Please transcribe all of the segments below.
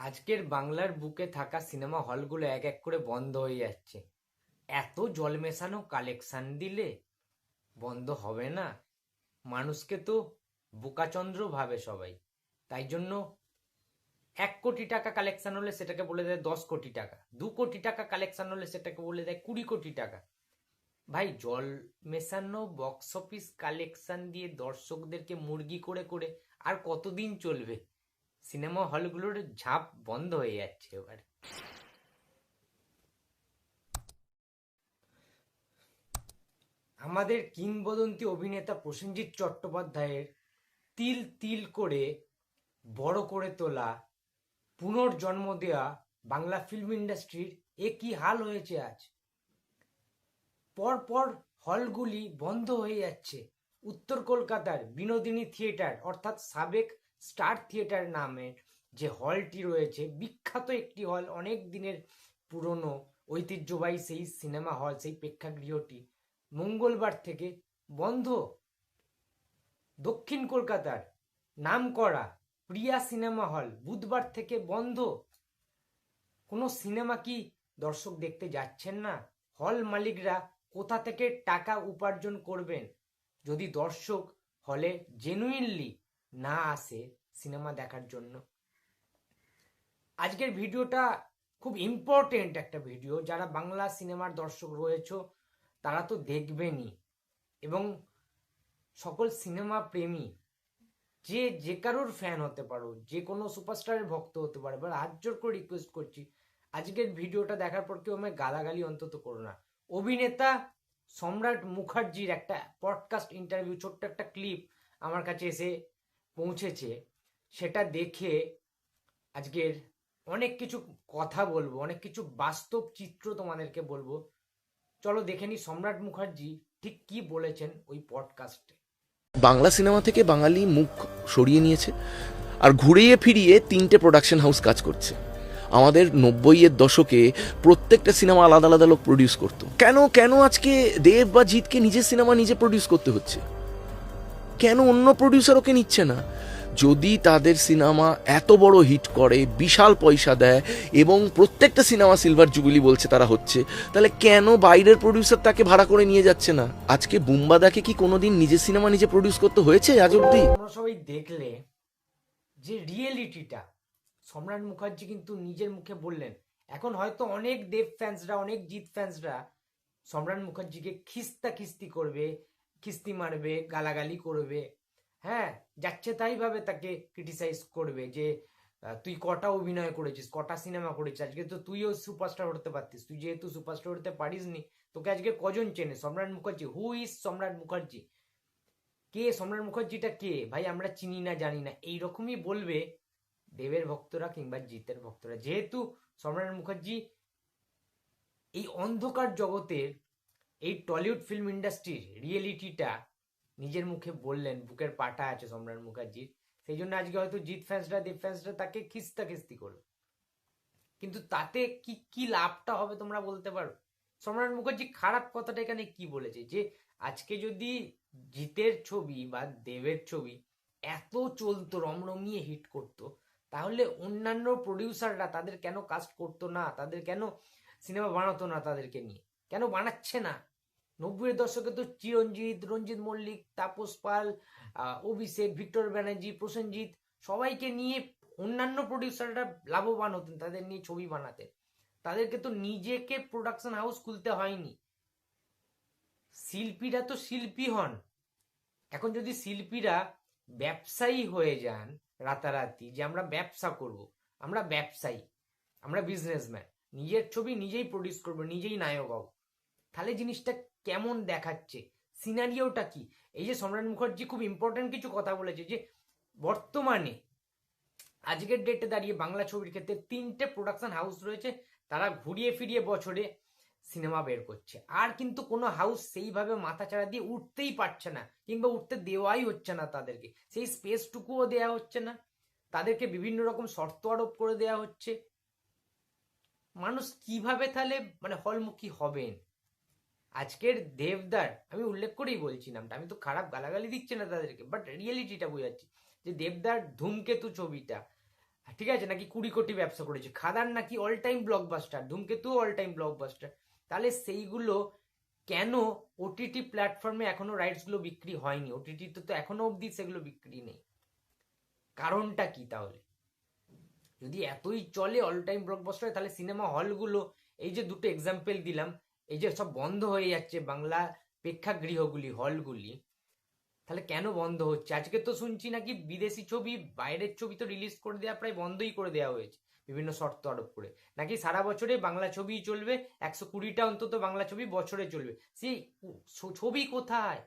আজকের বাংলার বুকে থাকা সিনেমা হলগুলো এক এক করে বন্ধ হয়ে যাচ্ছে। এত জল মেশানো কালেকশন দিলে বন্ধ হবে না? মানুষকে তো বোকাচন্দ্র ভাবে সবাই। তাই জন্য 1 কোটি টাকা কালেকশন হলে সেটাকে বলে দেয় 10 কোটি টাকা, 2 কোটি টাকা কালেকশন হলে সেটাকে বলে দেয় 20 কোটি টাকা। ভাই, জল মেশানো বক্স অফিস কালেকশন দিয়ে দর্শকদেরকে মুরগি করে করে আর কতদিন চলবে? সিনেমা হলগুলোর ঝাঁপ বন্ধ হয়ে যাচ্ছে এবার। আমাদের কিংবদন্তি অভিনেতা প্রসেনজিৎ চট্টোপাধ্যায়ের তিল তিল করে বড় করে তোলা, পুনর্জন্ম দেওয়া বাংলা ফিল্ম ইন্ডাস্ট্রির এ কি হাল হয়েছে আজ। পরপর হলগুলি বন্ধ হয়ে যাচ্ছে। উত্তর কলকাতার বিনোদিনী থিয়েটার অর্থাৎ সাবেক স্টার থিয়েটার নামে যে হলটি রয়েছে, বিখ্যাত একটি হল, অনেক দিনের পুরনো ঐতিহ্যবাহী সেই সিনেমা হল, সেই প্রেক্ষাগৃহটি মঙ্গলবার থেকে বন্ধ। দক্ষিণ কলকাতার নামকরা প্রিয়া সিনেমা হল বুধবার থেকে বন্ধ। কোনো সিনেমা কি দর্শক দেখতে যাচ্ছেন না? হল মালিকরা কোথা থেকে টাকা উপার্জন করবেন যদি দর্শক হলে জেনুইনলি না আসে সিনেমা দেখার জন্য? আজকের ভিডিওটা খুব ইম্পর্টেন্ট একটা ভিডিও। যারা বাংলা সিনেমার দর্শক রয়েছে তারা তো দেখবেনই, এবং সকল সিনেমা প্রেমী যে কারোর ফ্যান হতে পারো, যে কোনো সুপারস্টারের ভক্ত হতে পারে, এবার হাত জোর করে রিকোয়েস্ট করছি, আজকের ভিডিওটা দেখার পর কেউ আমায় গালাগালি অন্তত করো না। অভিনেতা সম্রাট মুখার্জির একটা পডকাস্ট ইন্টারভিউ, ছোট্ট একটা ক্লিপ আমার কাছে এসে পৌঁছেছে। সেটা দেখে আজকের অনেক কিছু কথা বলবো, অনেক কিছু বাস্তব চিত্র তোমাদেরকে বলবো। চলো দেখে নি সম্রাট মুখার্জি ঠিক কি বলেছেন ওই পডকাস্টে। বাংলা সিনেমা থেকে বাঙালি মুখ সরিয়ে নিয়েছে আর ঘুরিয়ে ফিরিয়ে 3টে প্রোডাকশন হাউস কাজ করছে। আমাদের 90-এর দশকে প্রত্যেকটা সিনেমা আলাদা আলাদা লোক প্রডিউস করতো। কেন কেন আজকে দেব বা জিৎকে নিজের সিনেমা নিজে প্রডিউস করতে হচ্ছে? কেন অন্য প্রডিউসার ওকে নিচ্ছে না? যদি তাদের সিনেমা এত বড় হিট করে, বিশাল পয়সা দেয় এবং প্রত্যেকটা সিনেমা সিলভার জুবিলি বলছে তারা হচ্ছে, তাহলে কেন বাইরের প্রডিউসার তাকে ভাড়া করে নিয়ে যাচ্ছে না? আজকে বুম্বাদাকে কি কোনোদিন নিজের সিনেমা নিজে প্রডিউস করতে হয়েছে আজ অব্দি? তোমরা সবাই দেখলে যে রিয়েলিটিটা, সম্রাট মুখার্জি কিন্তু নিজের মুখে বললেন। এখন হয়তো অনেক দেব ফ্যান্সরা, অনেক জিৎ ফ্যান্সরা সম্রাট মুখার্জিকে খিস্তি করবে, খিস্তি মারবে, গালাগালি করবে, হ্যাঁ, যাচ্ছে তাই ভাবে তাকে ক্রিটিসাইজ করবে যে তুই কটা অভিনয় করেছিস, কটা সিনেমা করেছিস, আজকে তো তুইও সুপারস্টার হতে পারতিস, তুই যেহেতু সুপারস্টার হতে পারিসনি তোকে আজকে কজন চেনে? সম্রাট মুখার্জি, হু ইজ সম্রাট মুখার্জি? কে সম্রাট মুখার্জিটা? কে ভাই? আমরা চিনি না, জানি না, এইরকমই বলবে দেবের ভক্তরা কিংবা জিতের ভক্তরা। যেহেতু সম্রাট মুখার্জি এই অন্ধকার জগতের, এই টলিউড ফিল্ম ইন্ডাস্ট্রির রিয়েলিটিটা নিজের মুখে বললেন, বুকের পাটা আছে সম্রাট মুখার্জির, সেই জন্য আজকে হয়তো জিৎ ফ্যান্সরা, দেব ফ্যান্সরা তাকে খিস্তি করলো। কিন্তু তাতে কি কি লাভটা হবে তোমরা বলতে পারো? সম্রাট মুখার্জি খারাপ কথাটা এখানে কি বলেছে? যে আজকে যদি জিতের ছবি বা দেবের ছবি এত চলতো, রমরমিয়ে হিট করতো, তাহলে অন্যান্য প্রডিউসাররা তাদের কেন কাস্ট করতো না? তাদের কেন সিনেমা বানাতো না? তাদেরকে নিয়ে কেন বানাচ্ছে না? 90-এর দশকে তো চিরঞ্জিত, রঞ্জিত মল্লিক, তাপস পাল, অভিষেক, ভিক্টর ব্যানার্জি, প্রসেনজিৎ, সবাইকে নিয়ে অন্যান্য প্রডিউসাররা লাভবান হতেন, তাদের নিয়ে ছবি বানাতেন। তাদেরকে তো নিজেকে প্রোডাকশন হাউস খুলতে হয়নি। শিল্পীরা তো শিল্পী হন। এখন যদি শিল্পীরা ব্যবসায়ী হয়ে যান রাতারাতি, যে আমরা ব্যবসা করব, আমরা ব্যবসায়ী, আমরা বিজনেসম্যান, নিজের ছবি নিজেই প্রডিউস করবো, নিজেই নায়ক হব, তাহলে জিনিসটা কেমন দেখাচ্ছে? সিনারিওটা কি? এই যে সম্রাট মুখার্জি খুব ইম্পর্টেন্ট কিছু কথা বলেছে, যে বর্তমানে আজকের ডেটে দাঁড়িয়ে বাংলা ছবির ক্ষেত্রে 3টে প্রোডাকশন হাউস রয়েছে, তারা ঘুরিয়ে ফিরিয়ে বছরে সিনেমা বের করছে। আর কিন্তু কোনো হাউস সেইভাবে মাথাচাড়া দিয়ে উঠতেই পারছে না, কিংবা উঠতে দেওয়াই হচ্ছে না তাদেরকে, সেই স্পেসটুকুও দেওয়া হচ্ছে না, তাদেরকে বিভিন্ন রকম শর্ত আরোপ করে দেওয়া হচ্ছে। মানুষ কিভাবে তাহলে মানে হলমুখী হবেন? আজকের দেবদার আমি উল্লেখ করেই বলছি নামটা, আমি তো খারাপ গালাগালি দিচ্ছি না তাদেরকে, বাট রিয়েলিটিটা বোঝাচ্ছি। যে দেবদার ধূমকেতু ছবিটা ঠিক আছে, নাকি 20 কোটি ব্যবসা করেছে, খাদান নাকি অল টাইম ব্লকবাস্টার, ধূমকেতু অল টাইম ব্লকবাস্টার, তাহলে সেইগুলো কেন ওটিটি প্ল্যাটফর্মে এখনো রাইটস গুলো বিক্রি হয়নি? ওটিটি তো এখনো অবধি সেগুলো বিক্রি নেই, কারণটা কি তাহলে? যদি এতই চলে অল টাইম ব্লকবাস্টার, তাহলে সিনেমা হলগুলো, এই যে দুটো এক্সাম্পল দিলাম, এই যে সব বন্ধ হয়ে যাচ্ছে বাংলা প্রেক্ষাগৃহগুলি, হলগুলি, তাহলে কেন বন্ধ হচ্ছে? আজকে তো শুনছি নাকি বিদেশি ছবি, বাইরের ছবি তো রিলিজ করে দেওয়া প্রায় বন্ধই করে দেওয়া হয়েছে বিভিন্ন শর্ত আরোপ করে, নাকি সারা বছরে বাংলা ছবি চলবে, 120টা অন্তত বাংলা ছবি বছরে চলবে। সেই ছবি কোথায়?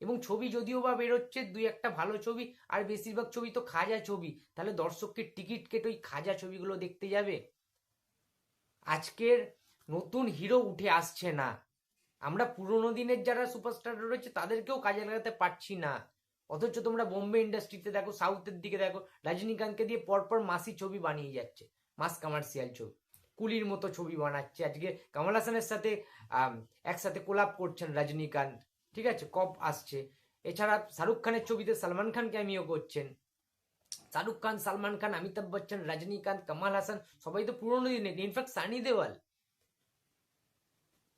এবং ছবি যদিও বা বেরোচ্ছে দুই একটা ভালো ছবি, আর বেশিরভাগ ছবি তো খাজা ছবি, তাহলে দর্শককে টিকিট কেটে ওই খাজা ছবিগুলো দেখতে যাবে? আজকের নতুন হিরো উঠে আসছে না, আমরা পুরোনো দিনের যারা সুপারস্টার রয়েছে তাদেরকেও কাজে লাগাতে পারছি না। অথচ তোমরা বোম্বে ইন্ডাস্ট্রিতে দেখো, সাউথের দিকে দেখো, রজনীকান্তকে দিয়ে পরপর মাসি ছবি বানিয়ে যাচ্ছে, মাস কমার্শিয়াল ছবি, কুলির মতো ছবি বানাচ্ছে। আজকে কমল হাসানের সাথে একসাথে কোলাপ করছেন রজনীকান্ত, ঠিক আছে, কপ আসছে। এছাড়া শাহরুখ খানের ছবিতে সালমান খান ক্যামিও করছেন। শাহরুখ খান, সালমান খান, অমিতাভ বচ্চন, রজনীকান্ত, কমল হাসান সবাই তো পুরোনো দিনের, ইনফ্যাক্ট সানি দেওয়াল।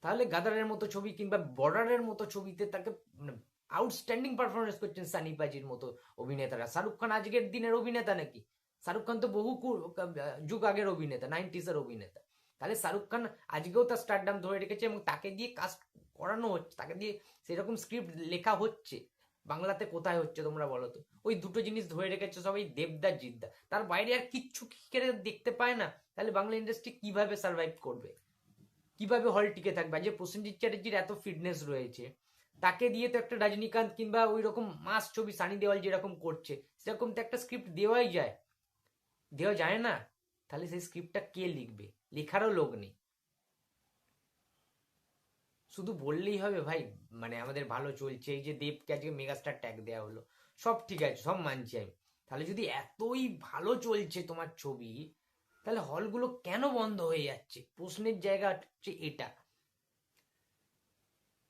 তাহলে গাদারের মতো ছবি কিংবা বর্ডারের মতো ছবিতে তাকে আউটস্ট্যান্ডিং পারফরমেন্স করছেন সানি পাজির মতো অভিনেতারা। শাহরুখ খান আজকের দিনের অভিনেতা নাকি? শাহরুখ খান তো বহু যুগ আগের অভিনেতা, 90s-এর অভিনেতা। তাহলে শাহরুখ খান আজকেও তার স্টারডাম ধরে রেখেছে এবং তাকে দিয়ে কাস্ট করানো হচ্ছে, তাকে দিয়ে সেরকম স্ক্রিপ্ট লেখা হচ্ছে। বাংলাতে কোথায় হচ্ছে তোমরা বলো তো? ওই দুটো জিনিস ধরে রেখেছে সবাই, দেবদা জিদ্দা, তার বাইরে আর কিচ্ছু কি দেখতে পায় না। তাহলে বাংলা ইন্ডাস্ট্রি কিভাবে সার্ভাইভ করবে, কিভাবে হল টিকে থাকবে? যে প্রসেনজিৎ চ্যাটার্জির এত ফিটনেস রয়েছে, তাকে দিয়ে তো একটা রজনীকান্ত কিংবা ওই রকম মাস ছবি সানি দেওয়াল যেরকম করছে সেরকম তো একটা স্ক্রিপ্ট দেওয়াই যায়, দেওয়া যায় না? তাহলে সেই স্ক্রিপ্টটা কে লিখবে? লেখারও লোক নেই। শুধু বললেই হবে ভাই মানে আমাদের ভালো চলছে, এই যে দেবকে আজকে মেগাস্টার ট্যাগ দেওয়া হলো, সব ঠিক আছে, সব মানছি আমি। তাহলে যদি এতই ভালো চলছে তোমার ছবি, তাহলে হলগুলো কেন বন্ধ হয়ে যাচ্ছে? প্রশ্নের জায়গা হচ্ছে এটা,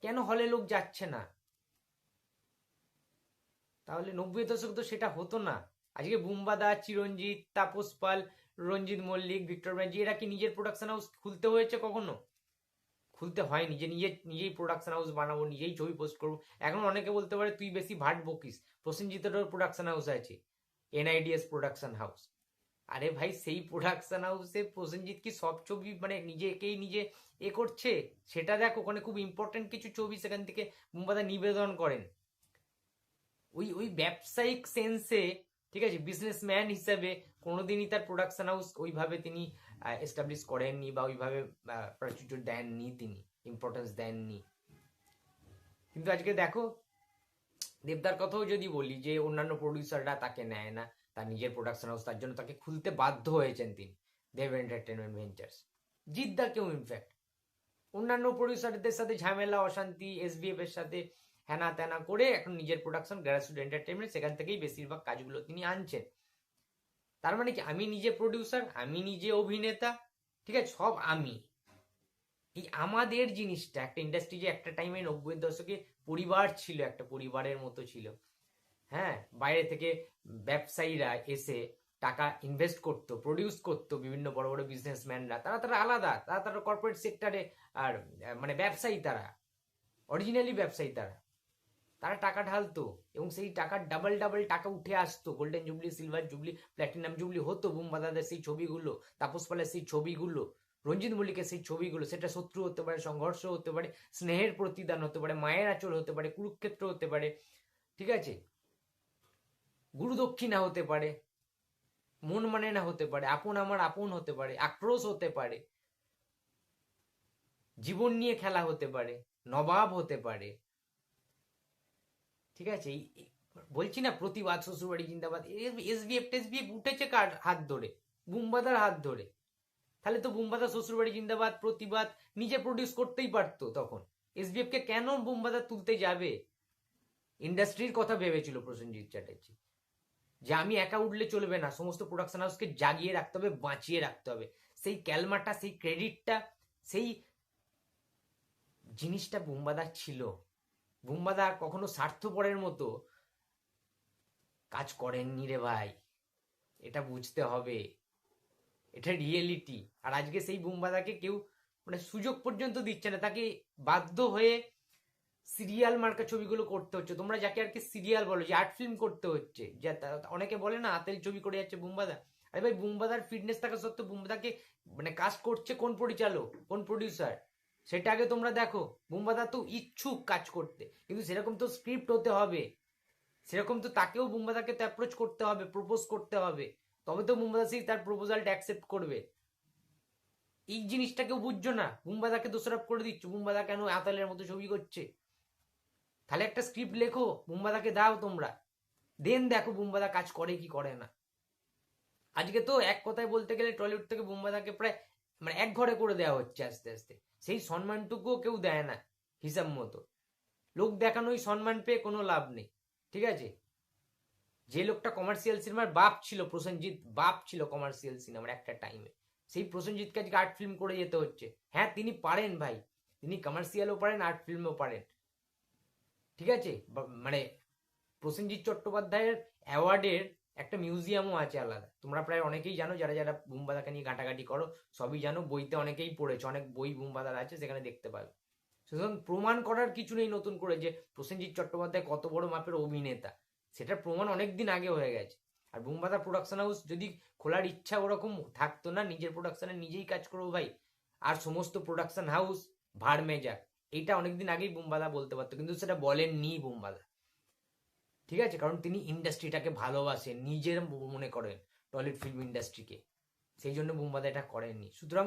কেন হলে লোক যাচ্ছে না? তাহলে 90-এর দশক তো সেটা হতো না। আজকে বুম্বাদা, চিরঞ্জিত, তাপস পাল, রঞ্জিত মল্লিক, ভিক্টর ব্যানার্জি, এরা কি নিজের প্রোডাকশন হাউস খুলতে হয়েছে কখনো? খুলতে হয়নি যে নিজেই প্রোডাকশন হাউস বানাবো, নিজেই ছবি পোস্ট করবো। এখন অনেকে বলতে পারে তুই বেশি ভাট বকিস, প্রসেনজিতেরও প্রোডাকশন হাউস আছে, এনআইডিএস প্রোডাকশন হাউস। আরে ভাই সেই প্রোডাকশন হাউসে প্রসেনজিৎ কি সব ছবি মানে নিজেকেই নিজে করছে? সেটা দেখো, ওখানে খুব ইম্পর্টেন্ট কিছু ছবি সেখান থেকে বুম্বাদা নিবেদন করেন। ওই ওই ব্যবসায়িক সেন্সে, ঠিক আছে, বিজনেসম্যান হিসেবে কোনোদিনই তার প্রোডাকশন হাউস ওইভাবে তিনি এস্টাবলিশ করেননি বা ওইভাবে প্রাচুর্য দেননি, তিনি ইম্পর্টেন্স দেননি। কিন্তু আজকে দেখো, দেবদার কথাও যদি বলি, যে অন্যান্য প্রডিউসাররা তাকে নেয় না, তার নিজের প্রোডাকশন হাউস, তার জন্য তাকে খুলতে বাধ্য হয়েছেন তিনি, দেব এন্টারটেনমেন্ট ভেঞ্চার্স। জিদ্দাকেও ইনফ্যাক্ট অন্যান্য প্রডিউসারদের সাথে ঝামেলা, অশান্তি, এসবিএফ এর সাথে হ্যানা ত্যানা করে এখন নিজের প্রোডাকশন গ্যারাসুড এন্টারটেনমেন্ট, সেখান থেকেই বেশিরভাগ কাজগুলো তিনি আনছেন। তার মানে কি আমি নিজে প্রডিউসার, আমি নিজে অভিনেতা, ঠিক আছে, সব আমি। এই আমাদের জিনিসটা, একটা ইন্ডাস্ট্রি যে একটা টাইমে 90-এর দশকে পরিবার ছিল, একটা পরিবারের মতো ছিল। হ্যাঁ, বাইরে থেকে ব্যবসায়ীরা এসে টাকা ইনভেস্ট করতো, প্রডিউস করতো, বিভিন্ন বড় বড় বিজনেসম্যানরা, তারা তারা আলাদা, তারা তারা কর্পোরেট সেক্টরে, আর মানে ব্যবসায়ী তারা, অরিজিনালি ব্যবসায়ী তারা, তারা টাকা ঢালতো এবং সেই টাকার ডাবল ডাবল টাকা উঠে আসতো। Golden jubilee, silver jubilee, platinum jubilee হতো বুম্বাদাদের সেই ছবিগুলো, তাপস পালের সেই ছবিগুলো, রঞ্জিত মল্লিকের সেই ছবিগুলো। সেটা শত্রু হতে পারে, সংঘর্ষ হতে পারে, স্নেহের প্রতিদান হতে পারে, মায়ের আঁচল হতে পারে, কুরুক্ষেত্র হতে পারে, ঠিক আছে, গুরু দক্ষিণা হতে পারে, মন মানে না হতে পারে, আপন আমার আপন হতে পারে, আক্রোশ হতে পারে, জীবন নিয়ে খেলা হতে পারে, নবাব হতে পারে, ঠিক আছে। বলছি না প্রতিবাদ, শ্বশুরবাড়ি জিন্দাবাদ, এসবিএফ টেসবিএফ উঠেছে কার হাত ধরে? বুম্বাদার হাত ধরে। তাহলে তো বুম্বাদা শ্বশুরবাড়ি জিন্দাবাদ, প্রতিবাদ নিজে প্রডিউস করতেই পারতো তখন। এসবিএফ কে কেন বুম্বাদা তুলতে যাবে? ইন্ডাস্ট্রির কথা ভেবেছিল প্রসেনজিৎ চ্যাটার্জি, যে আমি একা উঠলে চলবে না, সমস্ত প্রোডাকশন হাউসকে জাগিয়ে রাখতে হবে, বাঁচিয়ে রাখতে হবে। সেই ক্যালমাটা, সেই ক্রেডিটটা, সেই জিনিসটা বুম্বাদার ছিল। বুম্বাদা কখনো স্বার্থপরের মতো কাজ করেননি রে ভাই। এটা বুঝতে হবে, এটা রিয়েলিটি। আর আজকে সেই বুম্বাদাকে কেউ মানে সুযোগ পর্যন্ত দিচ্ছে না, তাকে বাধ্য হয়ে সিরিয়াল মার্কা ছবিগুলো করতে হচ্ছে। তোমরা যাকে আর কি সিরিয়াল বলো, যে আর্ট ফিল্ম করতে হচ্ছে, যে অনেকে বলে না আতেল ছবি করে যাচ্ছে বুম্বাদা। আরে ভাই, বুম্বাদার ফিটনেস থাকা সত্ত্বেও বুম্বাদাকে মানে কাস্ট করছে কোন পরিচালক, কোন প্রডিউসার, সেটা আগে তোমরা দেখো। বুম্বাদা তো ইচ্ছুক কাজ করতে, কিন্তু সেরকম তো স্ক্রিপ্ট হতে হবে, সেরকম তো তাকেও বুম্বাদাকে তো অ্যাপ্রোচ করতে হবে, প্রপোজ করতে হবে, তবে তো বুম্বাদা সেই তার প্রপোজালটা অ্যাকসেপ্ট করবে। এই জিনিসটা কেউ বুঝছো না, বুম্বাদাকে দোষারোপ করে দিচ্ছ, বুম্বাদা কেন আতালের মতো ছবি করছে। তাহলে একটা স্ক্রিপ্ট লেখো, বুম্বাদাকে দাও তোমরা, দেন দেখো বুম্বাদা কাজ করে কি করে না। আজকে তো এক কথায় বলতে গেলে টলিউড থেকে বুম্বাদাকে প্রায় মানে এক ঘরে করে দেওয়া হচ্ছে আস্তে আস্তে, সেই সম্মানটুকুও কেউ দেয় না হিসাব মতো। লোক দেখানোই সম্মান পেয়ে কোনো লাভ নেই, ঠিক আছে। যে লোকটা কমার্শিয়াল সিনেমার বাপ ছিল, প্রসেনজিৎ বাপ ছিল কমার্শিয়াল সিনেমার একটা টাইমে, সেই প্রসেনজিৎকে আজকে আর্ট ফিল্ম করে যেতে হচ্ছে। হ্যাঁ তিনি পারেন ভাই, তিনি কমার্শিয়ালও পারেন, আর্ট ফিল্মও পারেন, ঠিক আছে। মানে প্রসেনজিৎ চট্টোপাধ্যায়ের অ্যাওয়ার্ডের একটা মিউজিয়ামও আছে আলাদা, তোমরা প্রায় অনেকেই জানো, যারা যারা বুম্বাদাকে নিয়ে ঘাটাঘাটি করো সবই জানো, বইতে অনেকেই পড়েছে, অনেক বই বুম্বাদার আছে, সেখানে দেখতে পাবে। সুতরাং প্রমাণ করার কিছু নেই নতুন করে যে প্রসেনজিৎ চট্টোপাধ্যায় কত বড় মাপের অভিনেতা, সেটার প্রমাণ অনেকদিন আগে হয়ে গেছে। আর বুম্বাদা প্রোডাকশন হাউস যদি খোলার ইচ্ছা ওরকম থাকতো না, নিজের প্রোডাকশনে নিজেই কাজ করবো ভাই, আর সমস্ত প্রোডাকশন হাউস ভাড় মে যাক, এইটা অনেকদিন আগেই বুম্বাদা বলতে পারতো, কিন্তু সেটা বলেননি বুম্বাদা, ঠিক আছে। কারণ তিনি ইন্ডাস্ট্রিটাকে ভালোবাসেন, নিজের মনে করেন টলিউড ফিল্ম ইন্ডাস্ট্রিকে, সেই জন্য বুম্বাদা এটা করেননি। সুতরাং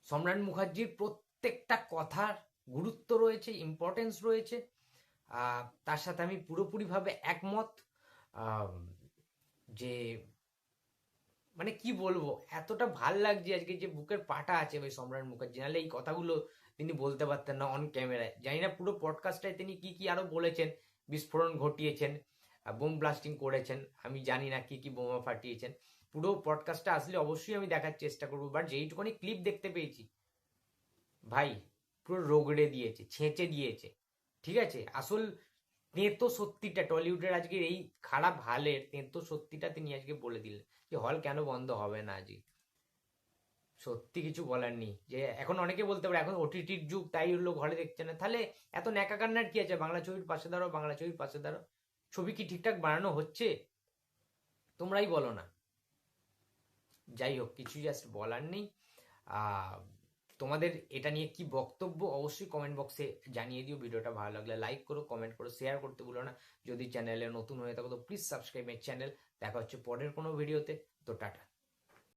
সম্রাট মুখার্জির প্রত্যেকটা কথার গুরুত্ব রয়েছে, ইম্পর্টেন্স রয়েছে, তার সাথে আমি পুরোপুরিভাবে একমত। যে মানে কি বলবো, এতটা ভাল লাগছে আজকে যে বুকের পাটা আছে ভাই সম্রাট মুখার্জি, নাহলে এই কথাগুলো তিনি বলতে পারতেন না অন ক্যামেরায়। জানি না পুরো পডকাস্টটায় তিনি কি কি আরো বলেছেন, বিস্ফোরণ ঘটিয়েছেন, বোম ব্লাস্টিং করেছেন, আমি জানি না কি কি বোমা ফাটিয়েছেন। পুরো পডকাস্টটা আসলে অবশ্যই আমি দেখার চেষ্টা করবো, বাট যেইটুকুনি ক্লিপ দেখতে পেয়েছি ভাই পুরো রগড়ে দিয়েছে, ছেঁচে দিয়েছে, ঠিক আছে। আসল তেঁতো সত্যিটা টলিউডের আজকের এই খারাপ হালের তেঁতো সত্যিটা তিনি আজকে বলে দিলেন, যে হল কেন বন্ধ হবে না আজকে। সত্যি কিছু বলার নেই, যে এখন অনেকে বলতে পারে এখন ওটিটির যুগ তাই লোক হলে দেখছে না, তাহলে এত ন্যাকা কান্নার কি আছে, বাংলা ছবির পাশে দাঁড়াও, বাংলা ছবির পাশে দাঁড়াও। ছবি কি ঠিকঠাক বানানো হচ্ছে, তোমরাই বলো না। যাই হোক, কিছু জাস্ট বলার নেই। তোমাদের এটা নিয়ে কি বক্তব্য অবশ্যই কমেন্ট বক্সে জানিয়ে দিও। ভিডিওটা ভালো লাগলে লাইক করো, কমেন্ট করো, শেয়ার করতে ভুলো না। যদি চ্যানেলে নতুন হয়ে থাকো তো প্লিজ সাবস্ক্রাইব মাই চ্যানেল। দেখা হচ্ছে পরের কোনো ভিডিওতে, তো টাটা।